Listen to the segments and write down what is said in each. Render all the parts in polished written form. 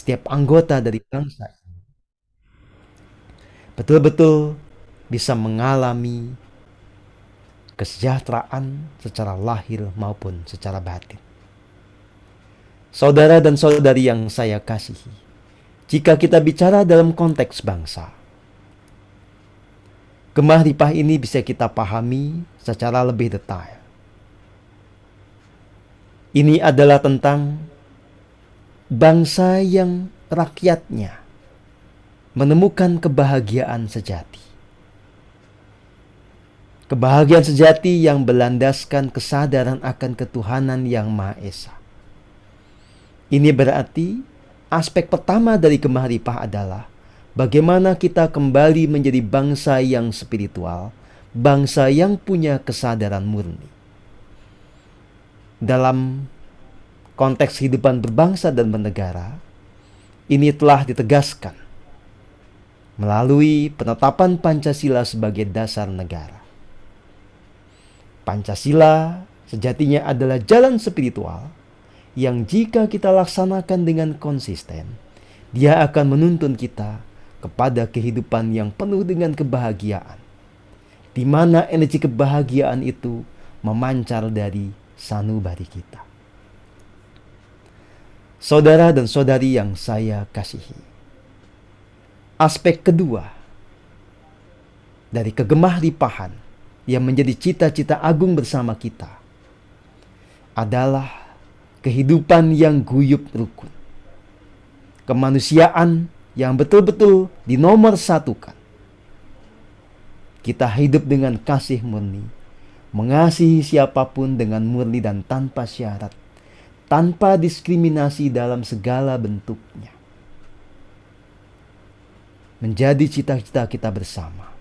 setiap anggota dari bangsa betul-betul bisa mengalami kesejahteraan secara lahir maupun secara batin. Saudara dan saudari yang saya kasihi, jika kita bicara dalam konteks bangsa, Gemah Ripah ini bisa kita pahami secara lebih detail. Ini adalah tentang bangsa yang rakyatnya menemukan kebahagiaan sejati. Kebahagiaan sejati yang berlandaskan kesadaran akan ketuhanan yang Maha Esa. Ini berarti aspek pertama dari Gemah Ripah adalah bagaimana kita kembali menjadi bangsa yang spiritual, bangsa yang punya kesadaran murni. Dalam konteks kehidupan berbangsa dan bernegara, ini telah ditegaskan melalui penetapan Pancasila sebagai dasar negara. Pancasila sejatinya adalah jalan spiritual yang jika kita laksanakan dengan konsisten, dia akan menuntun kita kepada kehidupan yang penuh dengan kebahagiaan, di mana energi kebahagiaan itu memancar dari sanubari kita. Saudara dan saudari yang saya kasihi, aspek kedua dari kegemah ripahan yang menjadi cita-cita agung bersama kita adalah kehidupan yang guyup rukun, kemanusiaan yang betul-betul dinomorsatukan. Kita hidup dengan kasih murni, mengasihi siapapun dengan murni dan tanpa syarat, tanpa diskriminasi dalam segala bentuknya. Menjadi cita-cita kita bersama.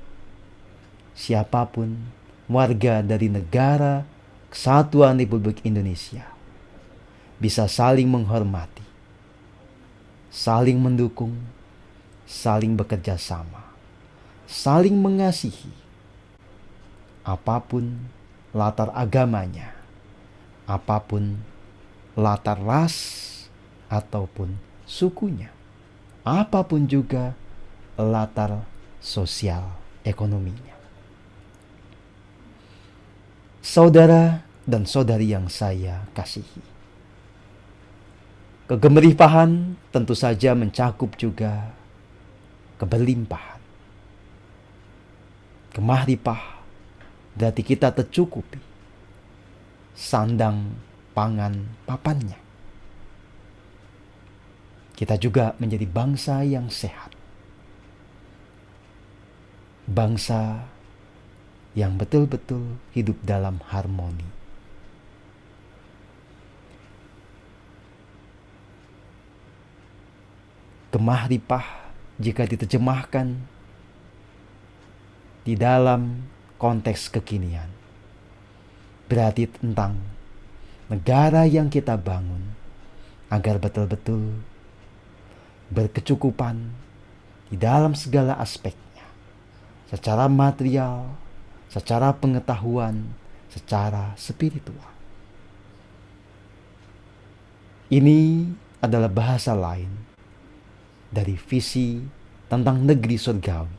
Siapapun warga dari negara Kesatuan Republik Indonesia bisa saling menghormati, saling mendukung, saling bekerja sama, saling mengasihi, apapun latar agamanya, apapun latar ras ataupun sukunya, apapun juga latar sosial ekonominya. Saudara dan saudari yang saya kasihi, kegemeripahan tentu saja mencakup juga keberlimpahan. Gemah ripah berarti kita tercukupi sandang, pangan, papannya. Kita juga menjadi bangsa yang sehat, bangsa yang betul-betul hidup dalam harmoni. Gemah ripah jika diterjemahkan di dalam konteks kekinian berarti tentang negara yang kita bangun agar betul-betul berkecukupan di dalam segala aspeknya, secara material, secara pengetahuan, secara spiritual. Ini adalah bahasa lain dari visi tentang negeri surgawi.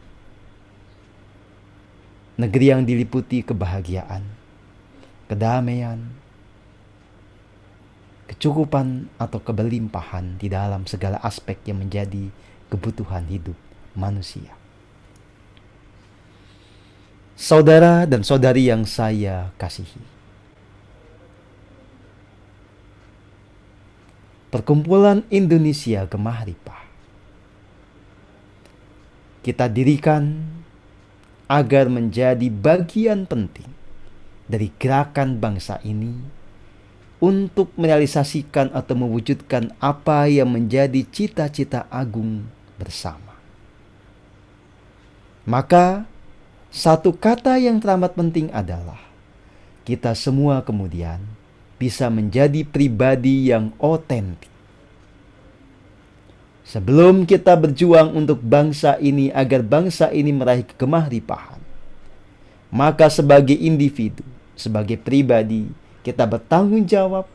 Negeri yang diliputi kebahagiaan, kedamaian, kecukupan atau keberlimpahan di dalam segala aspek yang menjadi kebutuhan hidup manusia. Saudara dan saudari yang saya kasihi, Perkumpulan Indonesia Gemah Ripah kita dirikan agar menjadi bagian penting dari gerakan bangsa ini untuk merealisasikan atau mewujudkan apa yang menjadi cita-cita agung bersama. Maka satu kata yang teramat penting adalah kita semua kemudian bisa menjadi pribadi yang otentik. Sebelum kita berjuang untuk bangsa ini agar bangsa ini meraih kegemah ripahan, maka sebagai individu, sebagai pribadi, kita bertanggung jawab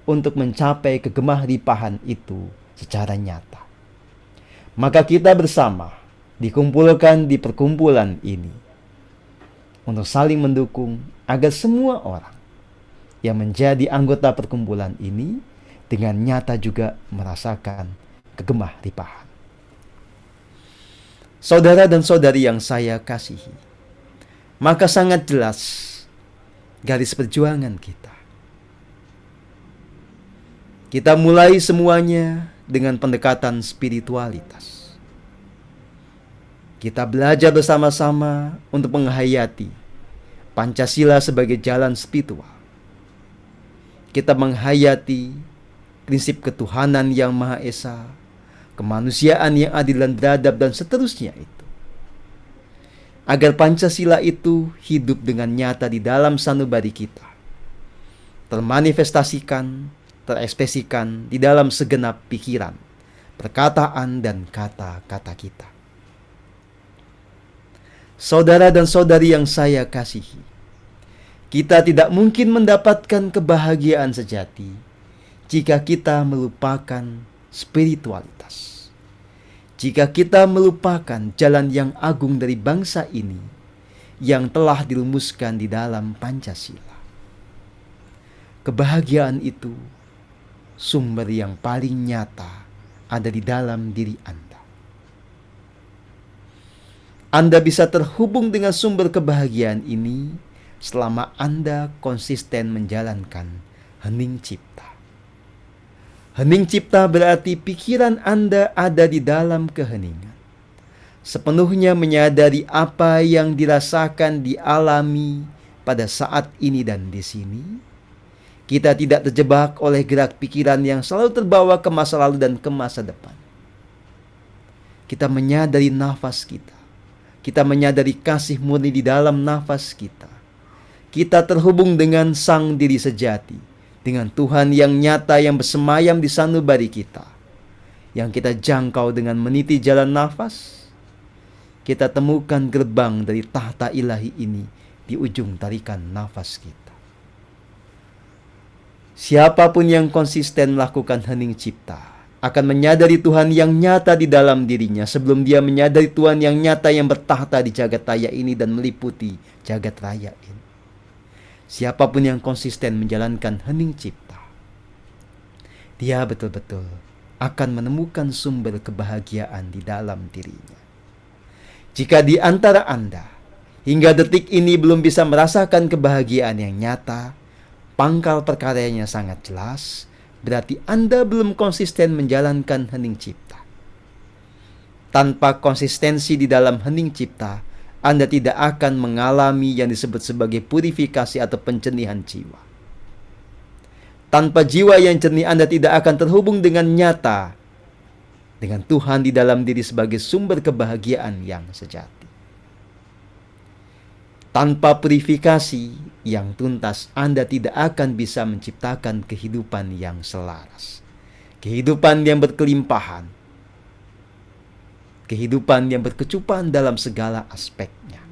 untuk mencapai kegemah ripahan itu secara nyata. Maka kita bersama dikumpulkan di perkumpulan ini untuk saling mendukung agar semua orang yang menjadi anggota perkumpulan ini dengan nyata juga merasakan kegemah ripahan. Saudara dan saudari yang saya kasihi, maka sangat jelas garis perjuangan kita. Kita mulai semuanya dengan pendekatan spiritualitas. Kita belajar bersama-sama untuk menghayati Pancasila sebagai jalan spiritual. Kita menghayati prinsip ketuhanan yang Maha Esa, kemanusiaan yang adil dan beradab, dan seterusnya itu. Agar Pancasila itu hidup dengan nyata di dalam sanubari kita, termanifestasikan, terekspresikan di dalam segenap pikiran, perkataan, dan kata-kata kita. Saudara dan saudari yang saya kasihi, kita tidak mungkin mendapatkan kebahagiaan sejati jika kita melupakan spiritualitas. Jika kita melupakan jalan yang agung dari bangsa ini yang telah dirumuskan di dalam Pancasila. Kebahagiaan itu, sumber yang paling nyata, ada di dalam diri Anda. Anda bisa terhubung dengan sumber kebahagiaan ini selama Anda konsisten menjalankan hening cipta. Hening cipta berarti pikiran Anda ada di dalam keheningan, sepenuhnya menyadari apa yang dirasakan, dialami pada saat ini dan di sini. Kita tidak terjebak oleh gerak pikiran yang selalu terbawa ke masa lalu dan ke masa depan. Kita menyadari nafas kita. Kita menyadari kasih murni di dalam nafas kita. Kita terhubung dengan Sang Diri Sejati, dengan Tuhan yang nyata yang bersemayam di sanubari kita, yang kita jangkau dengan meniti jalan nafas. Kita temukan gerbang dari tahta ilahi ini di ujung tarikan nafas kita. Siapapun yang konsisten melakukan hening cipta akan menyadari Tuhan yang nyata di dalam dirinya sebelum dia menyadari Tuhan yang nyata yang bertahta di jagat raya ini dan meliputi jagat raya ini. Siapapun yang konsisten menjalankan hening cipta, dia betul-betul akan menemukan sumber kebahagiaan di dalam dirinya. Jika di antara Anda hingga detik ini belum bisa merasakan kebahagiaan yang nyata, pangkal perkaranya sangat jelas, berarti Anda belum konsisten menjalankan hening cipta. Tanpa konsistensi di dalam hening cipta, Anda tidak akan mengalami yang disebut sebagai purifikasi atau pencernihan jiwa. Tanpa jiwa yang jernih, Anda tidak akan terhubung dengan nyata dengan Tuhan di dalam diri sebagai sumber kebahagiaan yang sejati. Tanpa purifikasi yang tuntas, Anda tidak akan bisa menciptakan kehidupan yang selaras. Kehidupan yang berkelimpahan. Kehidupan yang berkecupan dalam segala aspeknya.